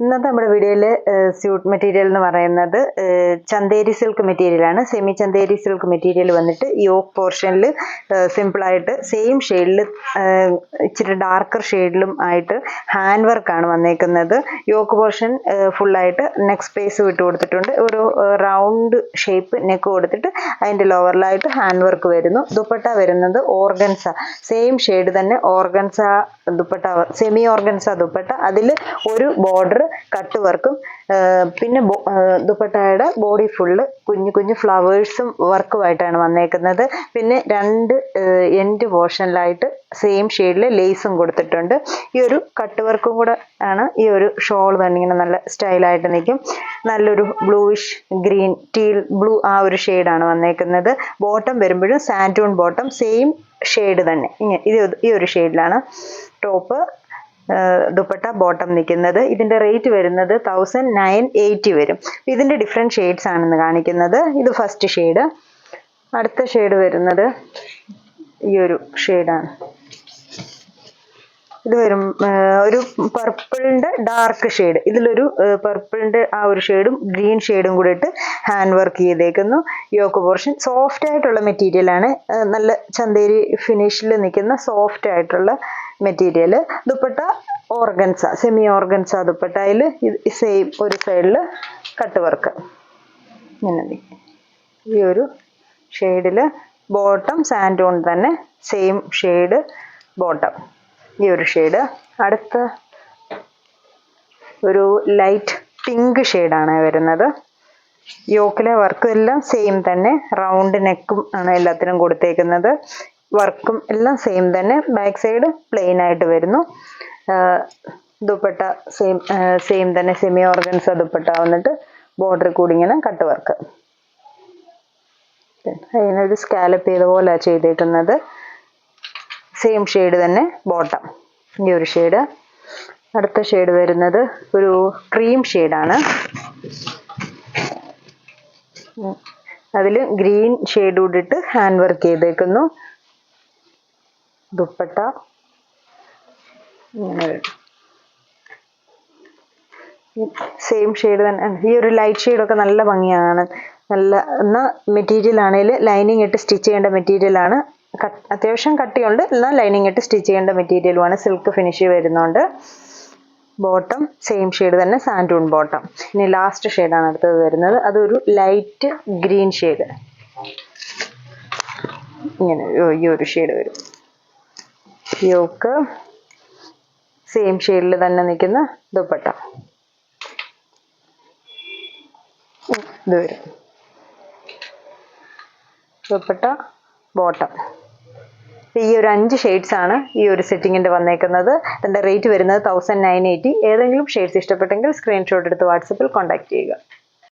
ഇന്നത്തെ നമ്മുടെ വീഡിയോയിൽ സ്യൂട്ട് മെറ്റീരിയൽ എന്ന് പറയുന്നത് ചന്തേരി സിൽക്ക് മെറ്റീരിയലാണ്. സെമി ചന്തേരി സിൽക്ക് മെറ്റീരിയൽ വന്നിട്ട് യോക്ക് പോർഷനിൽ സിമ്പിളായിട്ട് സെയിം ഷെയ്ഡിൽ ഇച്ചിരി ഡാർക്കർ ഷെയ്ഡിലും ആയിട്ട് ഹാൻഡ് വർക്കാണ് വന്നേക്കുന്നത്. യോക്ക് പോർഷൻ ഫുള്ളായിട്ട് നെക്ക് സ്പേസ് വിട്ട് കൊടുത്തിട്ടുണ്ട്. ഒരു റൗണ്ട് ഷേപ്പ് നെക്ക് കൊടുത്തിട്ട് അതിൻ്റെ ലോവറിലായിട്ട് ഹാൻഡ് വർക്ക് വരുന്നു. ദുപ്പട്ട വരുന്നത് ഓർഗൻസ, സെയിം ഷെയ്ഡ് തന്നെ organza dupatta, semi organza dupatta. അതിൽ ഒരു ബോർഡർ കട്ട് വർക്കും പിന്നെ ദുപ്പട്ടയുടെ ബോഡി ഫുള്ള് കുഞ്ഞു കുഞ്ഞു ഫ്ലവേഴ്സും വർക്കുമായിട്ടാണ് വന്നേക്കുന്നത്. പിന്നെ രണ്ട് എൻഡ് പോർഷനിലായിട്ട് സെയിം ഷെയ്ഡിൽ ലേസും കൊടുത്തിട്ടുണ്ട്. ഈ ഒരു കട്ട് വർക്കും കൂടെ ആണ് ഈ ഒരു ഷോൾ തന്നെ ഇങ്ങനെ നല്ല സ്റ്റൈലായിട്ട് നിൽക്കും. നല്ലൊരു ബ്ലൂയിഷ് ഗ്രീൻ ടീൽ ബ്ലൂ ആ ഒരു ഷെയ്ഡാണ് വന്നേക്കുന്നത്. ബോട്ടം വരുമ്പോഴും സാൻഡൂൺ ബോട്ടം സെയിം ഷെയ്ഡ് തന്നെ ഈ ഒരു ഷെയ്ഡിലാണ് ടോപ്പ് ദുപ്പട്ട ബോട്ടം നിൽക്കുന്നത്. ഇതിൻ്റെ റേറ്റ് വരുന്നത് 1980 വരും. ഇതിൻ്റെ ഡിഫറെൻറ്റ് ഷെയ്ഡ്സ് ആണെന്ന് കാണിക്കുന്നത്. ഇത് ഫസ്റ്റ് ഷെയ്ഡ്. അടുത്ത ഷെയ്ഡ് വരുന്നത് ഈ ഒരു ഷെയ്ഡാണ്. ഇത് വരും ഒരു പർപ്പിളിൻ്റെ ഡാർക്ക് ഷെയ്ഡ്. ഇതിലൊരു പർപ്പിളിൻ്റെ ആ ഒരു ഷെയ്ഡും ഗ്രീൻ ഷെയ്ഡും കൂടി ഇട്ട് ഹാൻഡ് വർക്ക് ചെയ്തേക്കുന്നു. യോക്ക് പോർഷൻ സോഫ്റ്റ് ആയിട്ടുള്ള മെറ്റീരിയലാണ്. നല്ല ചന്തേരി ഫിനിഷിൽ നിൽക്കുന്ന സോഫ്റ്റ് ആയിട്ടുള്ള material. Dupatta organza, semi organza ദുപ്പട്ടയിൽ സെയിം ഒരു സൈഡിൽ കട്ട് വർക്ക് ഇങ്ങനെ ഈ ഒരു ഷെയ്ഡിൽ. ബോട്ടം സാൻഡൂൺ തന്നെ സെയിം ഷെയ്ഡ് ബോട്ടം ഈ ഒരു ഷെയ്ഡ്. അടുത്ത ഒരു ലൈറ്റ് പിങ്ക് ഷെയ്ഡാണ് വരുന്നത്. യോക്കിലെ വർക്കും എല്ലാം സെയിം തന്നെ. റൗണ്ട് നെക്കും ആണ് എല്ലാത്തിനും കൊടുത്തേക്കുന്നത്. വർക്കും എല്ലാം സെയിം തന്നെ. ബാക്ക് സൈഡ് പ്ലെയിൻ ആയിട്ട് വരുന്നു. ദുപ്പട്ട സെയിം തന്നെ സെമി ഓർഗൻസ ദുപ്പട്ട വന്നിട്ട് ബോർഡർ കൂടി ഇങ്ങനെ കട്ട് വർക്ക്. അതിനൊരു സ്കാലപ്പ് ചെയ്ത പോലെ ചെയ്തേക്കുന്നത്. സെയിം ഷെയ്ഡ് തന്നെ ബോട്ടം ഈ ഒരു ഷെയ്ഡ്. അടുത്ത ഷെയ്ഡ് വരുന്നത് ഒരു ക്രീം ഷെയ്ഡാണ്. അതിൽ ഗ്രീൻ ഷെയ്ഡ് കൂടിയിട്ട് ഹാൻഡ് വർക്ക് ചെയ്തേക്കുന്നു. ദുപ്പട്ട ഇങ്ങനെ വരും. സെയിം ഷെയ്ഡ് തന്നെ. ഈ ഒരു ലൈറ്റ് ഷെയ്ഡൊക്കെ നല്ല ഭംഗിയാണ്. നല്ല എന്നാൽ മെറ്റീരിയൽ ആണെങ്കിൽ ലൈനിങ് ഇട്ട് സ്റ്റിച്ച് ചെയ്യേണ്ട മെറ്റീരിയലാണ്. അത്യാവശ്യം കട്ടിയുണ്ട്, എന്നാൽ ലൈനിങ് ഇട്ട് സ്റ്റിച്ച് ചെയ്യേണ്ട മെറ്റീരിയലുമാണ്. സിൽക്ക് ഫിനിഷ് വരുന്നുണ്ട്. ബോട്ടം സെയിം ഷെയ്ഡ് തന്നെ സാൻഡൂൺ ബോട്ടം. ഇനി ലാസ്റ്റ് ഷെയ്ഡാണ് അടുത്തത് വരുന്നത്. അതൊരു ലൈറ്റ് ഗ്രീൻ ഷെയ്ഡ്. ഇങ്ങനെ ഈ ഒരു ഷെയ്ഡ് വരും. യോക്ക് സെയിം ഷെയ്ഡിൽ തന്നെ നിൽക്കുന്ന ദുപ്പട്ട ഇത് വരും. ദുപ്പട്ട ബോട്ടം. ഈ ഒരു 5 ഷെയ്ഡ്സ് ആണ് ഈ ഒരു സെറ്റിങ്ങിൻ്റെ വന്നേക്കുന്നത്. ഇതിൻ്റെ റേറ്റ് വരുന്നത് 1980. ഏതെങ്കിലും ഷെയ്ഡ്സ് ഇഷ്ടപ്പെട്ടെങ്കിൽ സ്ക്രീൻഷോട്ട് എടുത്ത് വാട്സപ്പിൽ കോൺടാക്ട് ചെയ്യുക.